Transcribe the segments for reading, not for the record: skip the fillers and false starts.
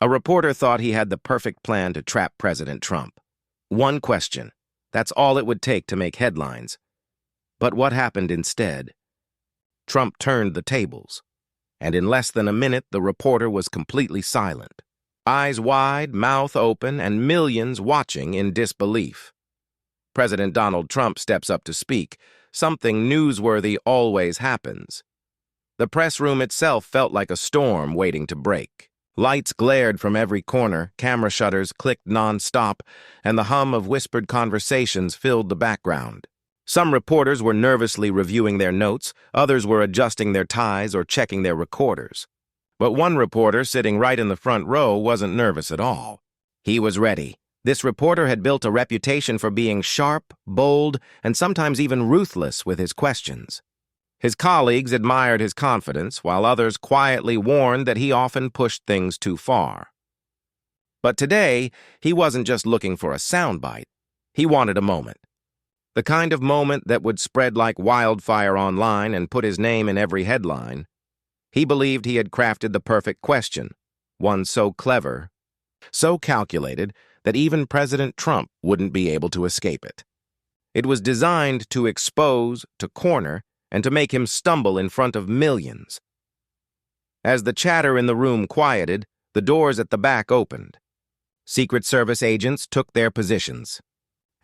A reporter thought he had the perfect plan to trap President Trump. One question. That's all it would take to make headlines. But what happened instead? Trump turned the tables, and in less than a minute, the reporter was completely silent. Eyes wide, mouth open, and millions watching in disbelief. President Donald Trump steps up to speak. Something newsworthy always happens. The press room itself felt like a storm waiting to break. Lights glared from every corner, camera shutters clicked non-stop, and the hum of whispered conversations filled the background. Some reporters were nervously reviewing their notes, others were adjusting their ties or checking their recorders. But one reporter sitting right in the front row wasn't nervous at all. He was ready. This reporter had built a reputation for being sharp, bold, and sometimes even ruthless with his questions. His colleagues admired his confidence, while others quietly warned that he often pushed things too far. But today, he wasn't just looking for a soundbite. He wanted a moment. The kind of moment that would spread like wildfire online and put his name in every headline. He believed he had crafted the perfect question, one so clever, so calculated, that even President Trump wouldn't be able to escape it. It was designed to expose, to corner, and to make him stumble in front of millions. As the chatter in the room quieted, the doors at the back opened. Secret Service agents took their positions.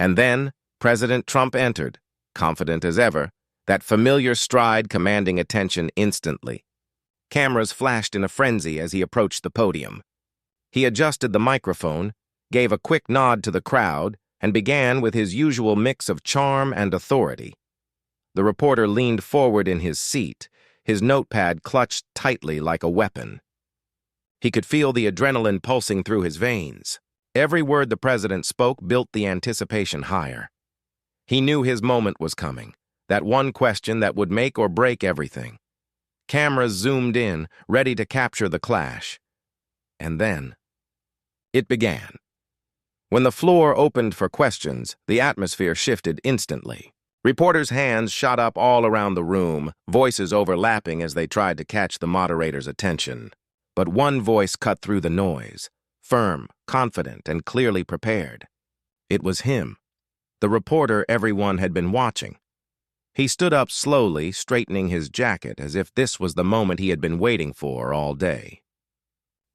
And then President Trump entered, confident as ever, that familiar stride commanding attention instantly. Cameras flashed in a frenzy as he approached the podium. He adjusted the microphone, gave a quick nod to the crowd, and began with his usual mix of charm and authority. The reporter leaned forward in his seat, his notepad clutched tightly like a weapon. He could feel the adrenaline pulsing through his veins. Every word the president spoke built the anticipation higher. He knew his moment was coming, that one question that would make or break everything. Cameras zoomed in, ready to capture the clash. And then it began. When the floor opened for questions, the atmosphere shifted instantly. Reporters' hands shot up all around the room, voices overlapping as they tried to catch the moderator's attention. But one voice cut through the noise, firm, confident, and clearly prepared. It was him, the reporter everyone had been watching. He stood up slowly, straightening his jacket as if this was the moment he had been waiting for all day.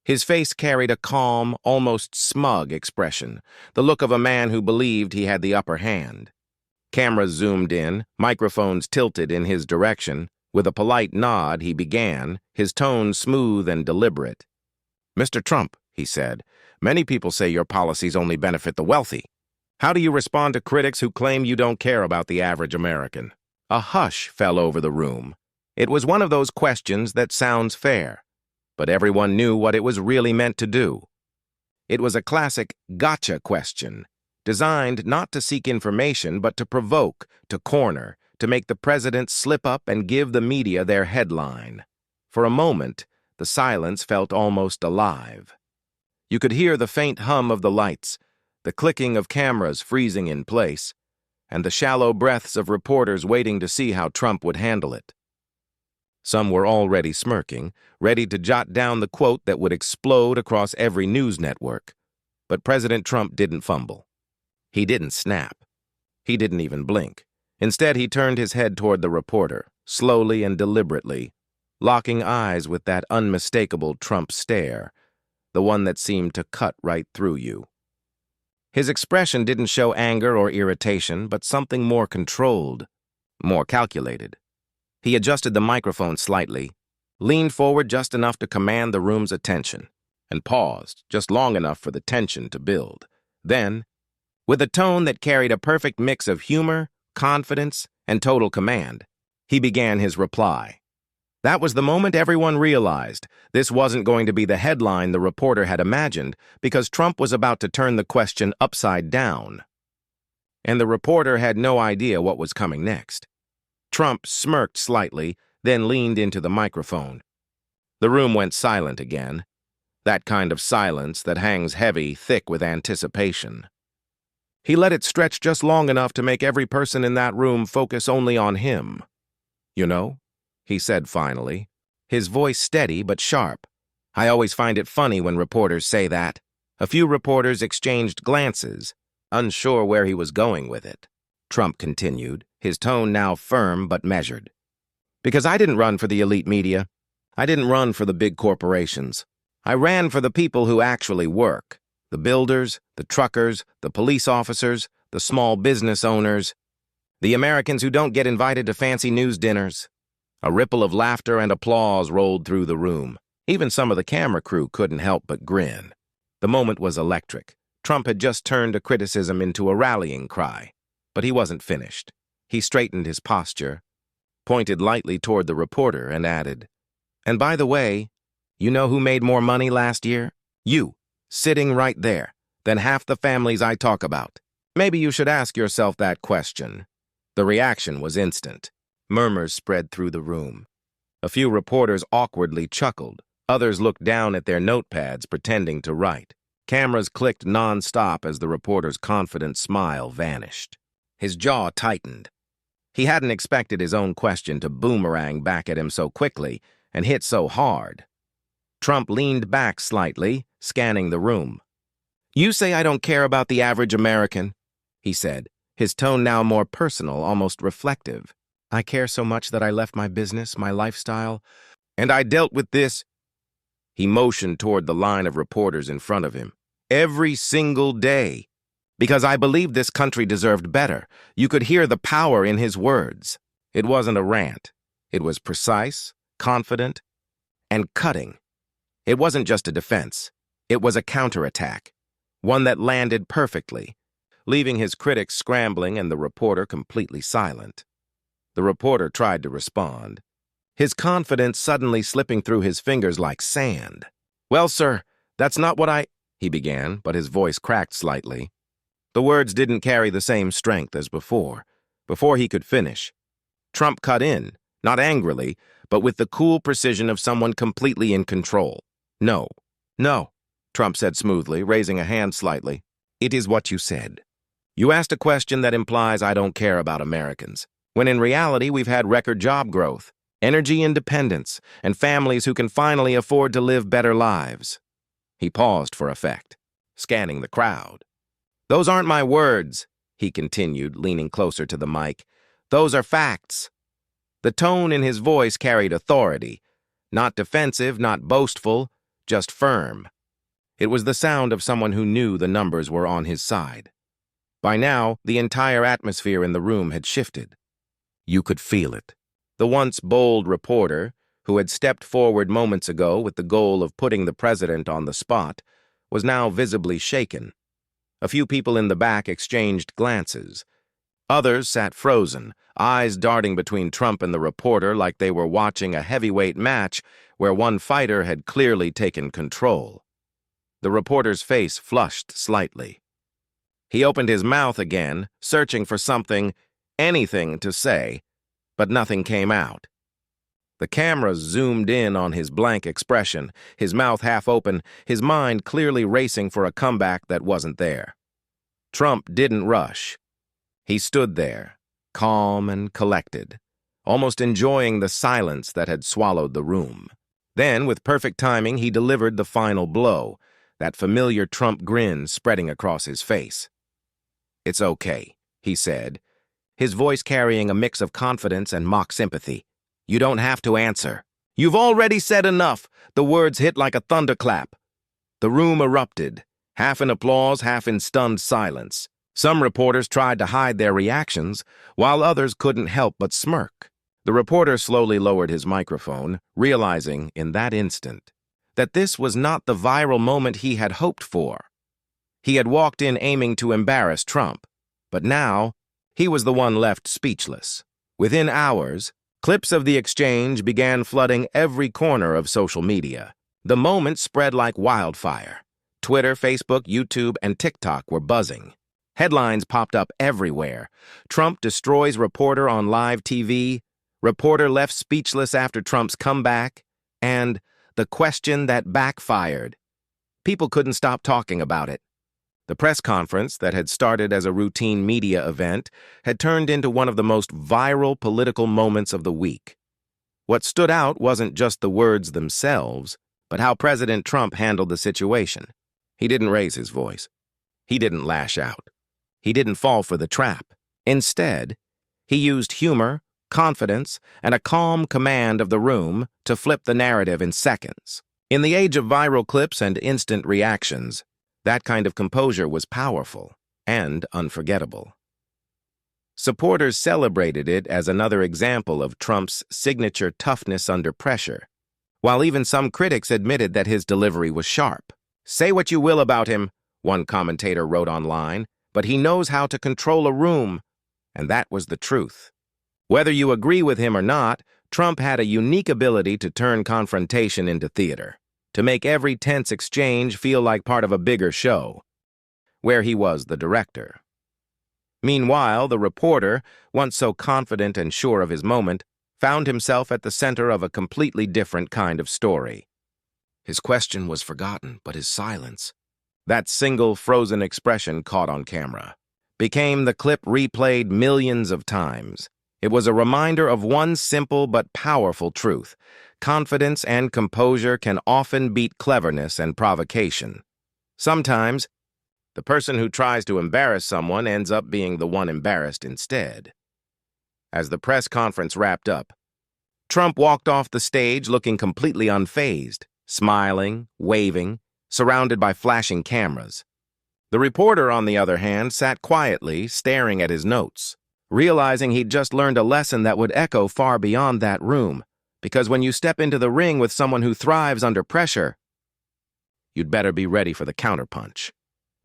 His face carried a calm, almost smug expression, the look of a man who believed he had the upper hand. Cameras zoomed in, microphones tilted in his direction. With a polite nod, he began, his tone smooth and deliberate. "Mr. Trump," he said, "many people say your policies only benefit the wealthy. How do you respond to critics who claim you don't care about the average American?" A hush fell over the room. It was one of those questions that sounds fair, but everyone knew what it was really meant to do. It was a classic gotcha question, designed not to seek information but to provoke, to corner, to make the president slip up and give the media their headline. For a moment, the silence felt almost alive. You could hear the faint hum of the lights, the clicking of cameras freezing in place, and the shallow breaths of reporters waiting to see how Trump would handle it. Some were already smirking, ready to jot down the quote that would explode across every news network. But President Trump didn't fumble. He didn't snap. He didn't even blink. Instead, he turned his head toward the reporter, slowly and deliberately, locking eyes with that unmistakable Trump stare, the one that seemed to cut right through you. His expression didn't show anger or irritation, but something more controlled, more calculated. He adjusted the microphone slightly, leaned forward just enough to command the room's attention, and paused just long enough for the tension to build. Then, with a tone that carried a perfect mix of humor, confidence, and total command, he began his reply. That was the moment everyone realized this wasn't going to be the headline the reporter had imagined, because Trump was about to turn the question upside down. And the reporter had no idea what was coming next. Trump smirked slightly, then leaned into the microphone. The room went silent again, that kind of silence that hangs heavy, thick with anticipation. He let it stretch just long enough to make every person in that room focus only on him. "You know," he said finally, his voice steady but sharp, I always find it funny when reporters say that. A few reporters exchanged glances, unsure where he was going with it. Trump continued, his tone now firm but measured. Because I didn't run for the elite media. I didn't run for the big corporations. I ran for the people who actually work. The builders, the truckers, the police officers, the small business owners, the Americans who don't get invited to fancy news dinners. A ripple of laughter and applause rolled through the room. Even some of the camera crew couldn't help but grin. The moment was electric. Trump had just turned a criticism into a rallying cry. But he wasn't finished. He straightened his posture, pointed lightly toward the reporter, and added, "And by the way, you know who made more money last year? You, sitting right there, than half the families I talk about. Maybe you should ask yourself that question." The reaction was instant. Murmurs spread through the room. A few reporters awkwardly chuckled. Others looked down at their notepads, pretending to write. Cameras clicked non-stop as the reporter's confident smile vanished. His jaw tightened. He hadn't expected his own question to boomerang back at him so quickly and hit so hard. Trump leaned back slightly, scanning the room. "You say I don't care about the average American," he said, his tone now more personal, almost reflective. "I care so much that I left my business, my lifestyle, and I dealt with this." He motioned toward the line of reporters in front of him. "Every single day. Because I believed this country deserved better." You could hear the power in his words. It wasn't a rant. It was precise, confident, and cutting. It wasn't just a defense. It was a counterattack, one that landed perfectly, leaving his critics scrambling and the reporter completely silent. The reporter tried to respond, his confidence suddenly slipping through his fingers like sand. "Well, sir, that's not what he began, but his voice cracked slightly. The words didn't carry the same strength as before. Before he could finish, Trump cut in, not angrily, but with the cool precision of someone completely in control. "No, no," Trump said smoothly, raising a hand slightly. "It is what you said. You asked a question that implies I don't care about Americans, when in reality we've had record job growth, energy independence, and families who can finally afford to live better lives." He paused for effect, scanning the crowd. "Those aren't my words," he continued, leaning closer to the mic. "Those are facts." The tone in his voice carried authority, not defensive, not boastful, just firm. It was the sound of someone who knew the numbers were on his side. By now, the entire atmosphere in the room had shifted. You could feel it. The once bold reporter, who had stepped forward moments ago with the goal of putting the president on the spot, was now visibly shaken. A few people in the back exchanged glances. Others sat frozen, eyes darting between Trump and the reporter like they were watching a heavyweight match where one fighter had clearly taken control. The reporter's face flushed slightly. He opened his mouth again, searching for something, anything to say, but nothing came out. The cameras zoomed in on his blank expression, his mouth half open, his mind clearly racing for a comeback that wasn't there. Trump didn't rush. He stood there, calm and collected, almost enjoying the silence that had swallowed the room. Then, with perfect timing, he delivered the final blow, that familiar Trump grin spreading across his face. "It's okay," he said, his voice carrying a mix of confidence and mock sympathy. "You don't have to answer. You've already said enough." The words hit like a thunderclap. The room erupted, half in applause, half in stunned silence. Some reporters tried to hide their reactions, while others couldn't help but smirk. The reporter slowly lowered his microphone, realizing in that instant that this was not the viral moment he had hoped for. He had walked in aiming to embarrass Trump, but now he was the one left speechless. Within hours, clips of the exchange began flooding every corner of social media. The moment spread like wildfire. Twitter, Facebook, YouTube, and TikTok were buzzing. Headlines popped up everywhere. Trump destroys reporter on live TV, reporter left speechless after Trump's comeback, and the question that backfired. People couldn't stop talking about it. The press conference that had started as a routine media event had turned into one of the most viral political moments of the week. What stood out wasn't just the words themselves, but how President Trump handled the situation. He didn't raise his voice. He didn't lash out. He didn't fall for the trap. Instead, he used humor, confidence, and a calm command of the room to flip the narrative in seconds. In the age of viral clips and instant reactions, that kind of composure was powerful and unforgettable. Supporters celebrated it as another example of Trump's signature toughness under pressure, while even some critics admitted that his delivery was sharp. "Say what you will about him," one commentator wrote online, "but he knows how to control a room," and that was the truth. Whether you agree with him or not, Trump had a unique ability to turn confrontation into theater, to make every tense exchange feel like part of a bigger show, where he was the director. Meanwhile, the reporter, once so confident and sure of his moment, found himself at the center of a completely different kind of story. His question was forgotten, but his silence, that single frozen expression caught on camera, became the clip replayed millions of times. It was a reminder of one simple but powerful truth: confidence and composure can often beat cleverness and provocation. Sometimes, the person who tries to embarrass someone ends up being the one embarrassed instead. As the press conference wrapped up, Trump walked off the stage looking completely unfazed, smiling, waving, surrounded by flashing cameras. The reporter, on the other hand, sat quietly, staring at his notes, realizing he'd just learned a lesson that would echo far beyond that room, because when you step into the ring with someone who thrives under pressure, you'd better be ready for the counterpunch.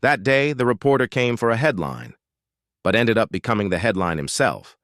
That day, the reporter came for a headline, but ended up becoming the headline himself.